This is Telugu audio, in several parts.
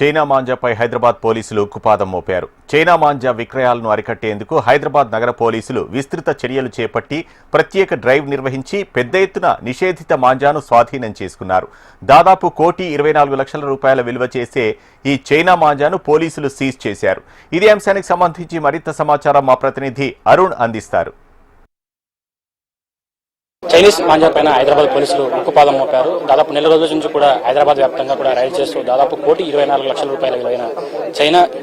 చైనా మాంజాపై హైదరాబాద్ పోలీసులు ఉక్కుపాదం మోపారు. చైనా మాంజా విక్రయాలను అరికట్టేందుకు హైదరాబాద్ నగర పోలీసులు విస్తృత చర్యలు చేపట్టి ప్రత్యేక డ్రైవ్ నిర్వహించి పెద్ద ఎత్తున నిషేధిత మాంజాను స్వాధీనం చేసుకున్నారు. దాదాపు ₹1,24,00,000 విలువ చేసే ఈ చైనా మాంజాను పోలీసులు సీజ్ చేశారు. ఇదే అంశానికి సంబంధించి మరింత సమాచారం మా ప్రతినిధి అరుణ్ అందిస్తారు. చైనీస్ మాంజా పైన హైదరాబాద్ పోలీసులు ఉక్కుపాదం మోపారు. దాదాపు నెల రోజుల నుంచి కూడా హైదరాబాద్ వ్యాప్తంగా కూడా రైడ్ చేస్తూ దాదాపు ₹1,24,00,000 విలువైన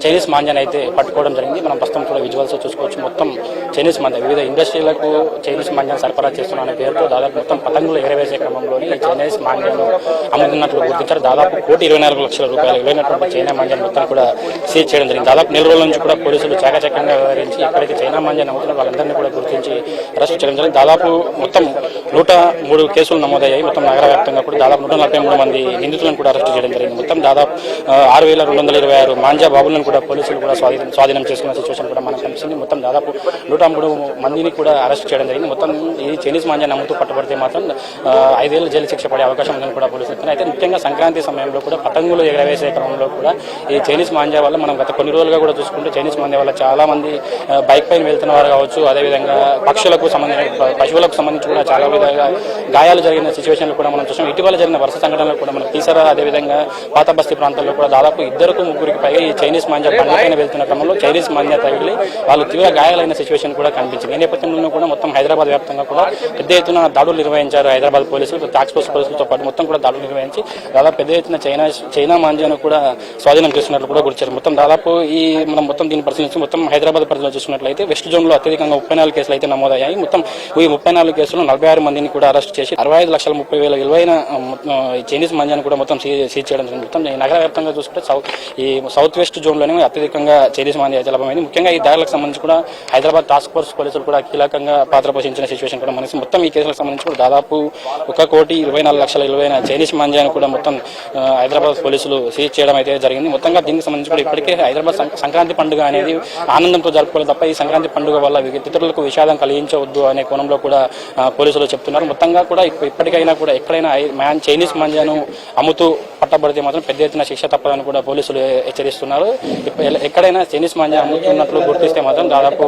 చైనీస్ మాంజాని అయితే పట్టుకోవడం జరిగింది. మనం ప్రస్తుతం కూడా విజువల్స్ చూసుకోవచ్చు. మొత్తం చైనీస్ మాంజా వివిధ ఇండస్ట్రీలకు చైనీస్ మాంజాను సరఫరా చేస్తున్న పేరుతో దాదాపు మొత్తం పతంగులు ఎగరవేసే క్రమంలోని ఈ చైనీస్ మాంజాను అమ్ముతున్నట్లు గుర్తించారు. దాదాపు ₹1,24,00,000 విలువైనటువంటి చైనా మాంజాను మొత్తం కూడా సీజ్ చేయడం జరిగింది. దాదాపు నెల రోజుల నుంచి కూడా పోలీసులు చాకచక్యంగా వ్యవహరించి ఎక్కడైతే చైనా మాంజాను అమ్ముతున్న వాళ్ళందరినీ కూడా గుర్తించి అరెస్ట్ చేయడం జరిగింది. దాదాపు మొత్తం 103 కేసులు నమోదయ్యాయి. మొత్తం నగర వ్యాప్తంగా కూడా దాదాపు 143 మంది నిందితులను కూడా అరెస్ట్ చేయడం జరిగింది. మొత్తం దాదాపు 6,226 మాంజా బాబులను కూడా పోలీసులు కూడా స్వాధీనం చేసుకున్న సిచ్యువేషన్ కూడా మనకు కనిపిస్తుంది. మొత్తం దాదాపు 103 మందిని కూడా అరెస్ట్ చేయడం జరిగింది. మొత్తం ఈ చైనీస్ మాంజా నమ్ముతూ పట్టుబడితే మాత్రం 5 ఏళ్ల జైలు శిక్ష పడే అవకాశం ఉందని కూడా పోలీసులు చెప్తున్నారు. అయితే ముఖ్యంగా సంక్రాంతి సమయంలో కూడా పతంగులు ఎగరవేసే క్రమంలో కూడా ఈ చైనీస్ మాంజా వల్ల మనం గత కొన్ని రోజులుగా కూడా చూసుకుంటే చైనీస్ మాంజా వల్ల చాలా మంది బైక్ పైన వెళ్తున్న వారు కావచ్చు, అదేవిధంగా పశువులకు సంబంధించి కూడా చాలా విధాలుగా గాయాలు జరిగిన సిచ్యువేషన్లు కూడా మనం చూసాం. ఇటీవల జరిగిన వరుస సంఘటనలు కూడా మనం తీసారా, అదేవిధంగా పాత బస్తీ ప్రాంతాల్లో కూడా దాదాపు 2-3 పైగా ఈ చైనీస్ మాంజా బండ్ల పైన వెళ్తున్న క్రమంలో చైనీస్ మాంజా తగిలి వాళ్ళు తీవ్ర గాయాలైన సిచ్యువేషన్ కూడా కనిపించింది. ఈ నేపథ్యంలో కూడా మొత్తం హైదరాబాద్ వ్యాప్తంగా కూడా పెద్ద ఎత్తున దాడులు నిర్వహించారు. హైదరాబాద్ పోలీసులు టాస్క్ ఫోర్స్ పోలీసులతో పాటు మొత్తం కూడా దాడులు నిర్వహించి దాదాపు పెద్ద ఎత్తున చైనా మాంజాను కూడా స్వాధీనం చేస్తున్నట్లు కూడా గుర్తించారు. మొత్తం దాదాపు మనం మొత్తం దీన్ని పరిశీలించి మొత్తం హైదరాబాద్ పరిధిలో చూసుకున్నట్లయితే వెస్ట్ జోన్ లో అత్యధికంగా 34 కేసులు అయితే నమోదయ్యాయి. మొత్తం ఈ 34 కేసులు 46 మందిని కూడా అరెస్ట్ చేసి 65,30,000 విలువైన చైనీస్ మాంజాను కూడా మొత్తం సీజ్ చేయడం జరిగింది. మొత్తం ఈ నగర వ్యాప్తంగా చూసుకుంటే ఈ సౌత్ వెస్ట్ జోన్ లోనే అత్యధికంగా చైనీస్ మాంజా అయితే లభ్యమైంది. ముఖ్యంగా ఈ దాడులకు సంబంధించి కూడా హైదరాబాద్ టాస్క్ ఫోర్స్ పోలీసులు కూడా కీలకంగా పాత్ర పోషించిన సిచ్యువేషన్ కూడా మనకి మొత్తం ఈ కేసులకు సంబంధించి కూడా దాదాపు ₹1,24,00,000 విలువైన చైనీస్ మాంజాను కూడా మొత్తం హైదరాబాద్ పోలీసులు సీజ్ చేయడం అయితే జరిగింది. మొత్తంగా దీనికి సంబంధించి కూడా ఇప్పటికే హైదరాబాద్ సంక్రాంతి పండుగ అనేది ఆనందంతో జరుపుకోవాలి తప్ప ఈ సంక్రాంతి పండుగ వల్ల ఇతరులకు విషాదం కలిగించవద్దు అనే కోణంలో కూడా పోలీసులు చెప్తున్నారు. మొత్తంగా కూడా ఇప్పటికైనా కూడా ఎక్కడైనా చైనీస్ మాంజాను అమ్ముతూ పట్టబడితే మాత్రం పెద్ద ఎత్తున శిక్ష తప్పదని కూడా పోలీసులు హెచ్చరిస్తున్నారు. ఎక్కడైనా చైనీస్ మాంజా అమ్ముతున్నట్లు గుర్తిస్తే మాత్రం దాదాపు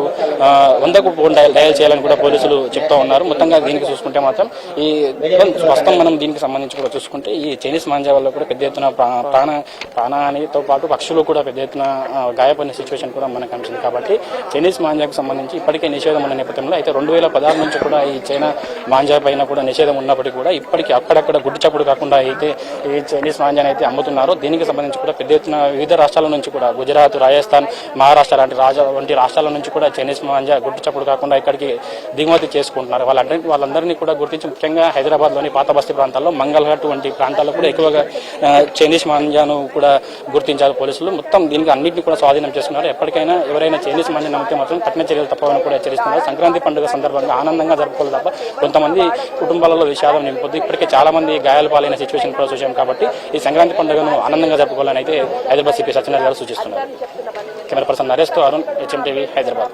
100కు ఫోన్ డయల్ చేయాలని కూడా పోలీసులు చెప్తూ ఉన్నారు. మొత్తంగా దీనికి చూసుకుంటే మాత్రం ఈ ప్రస్తుతం మనం దీనికి సంబంధించి కూడా చూసుకుంటే ఈ చైనీస్ మాంజా వల్ల కూడా పెద్ద ఎత్తున ప్రాణహానితో పాటు పక్షులు కూడా పెద్ద ఎత్తున గాయపడిన సిచ్యువేషన్ కూడా మనకు కనిపిస్తుంది. కాబట్టి చైనీస్ మాంజాకు సంబంధించి ఇప్పటికే నిషేధం ఉన్న నేపథ్యంలో అయితే 2016 నుంచి కూడా ఈ చైనా మాంజా పైన కూడా నిషేధం ఉన్నప్పటికీ కూడా ఇప్పటికీ అక్కడక్కడ గుడ్డు చప్పుడు కాకుండా అయితే ఈ చైనీస్ మాంజాని అయితే అమ్ముతున్నారు. దీనికి సంబంధించి కూడా పెద్ద ఎత్తున వివిధ రాష్ట్రాల నుంచి కూడా గుజరాత్, రాజస్థాన్, మహారాష్ట్ర వంటి రాష్ట్రాల నుంచి కూడా చైనీస్ మాంజా గుడ్డు చప్పుడు కాకుండా ఇక్కడికి దిగుమతి చేసుకుంటున్నారు. వాళ్ళందరినీ కూడా గుర్తించి ముఖ్యంగా హైదరాబాద్ లోని పాత బస్తీ ప్రాంతాల్లో మంగళఘాట్ వంటి ప్రాంతాల్లో కూడా ఎక్కువగా చైనీస్ మాంజాను కూడా గుర్తించారు పోలీసులు. మొత్తం దీనికి అన్నింటినీ కూడా స్వాధీనం చేసుకున్నారు. ఎప్పటికైనా ఎవరైనా చైనీస్ మాంజాను నమ్మితే మాత్రం కఠిన చర్యలు తప్పవని కూడా హెచ్చరిస్తున్నారు. సంక్రాంతి పండుగ సందర్భంగా ఆనందంగా జరుపుకోవాలి తప్ప కొంతమంది కుటుంబాలలో విషాదం నింపొద్దు. ఇప్పటికే చాలా మంది గాయాలు పాలైన సిచ్యువేషన్ కూడా చూసాం. కాబట్టి ఈ సంక్రాంతి పండుగను ఆనందంగా జరుపుకోవాలని అయితే హైదరాబాద్ సిపి సత్యనారాయణ గారు సూచిస్తున్నారు. కెమెరా పర్సన్ నరేష్తో అరుణ్, HMTV, హైదరాబాద్.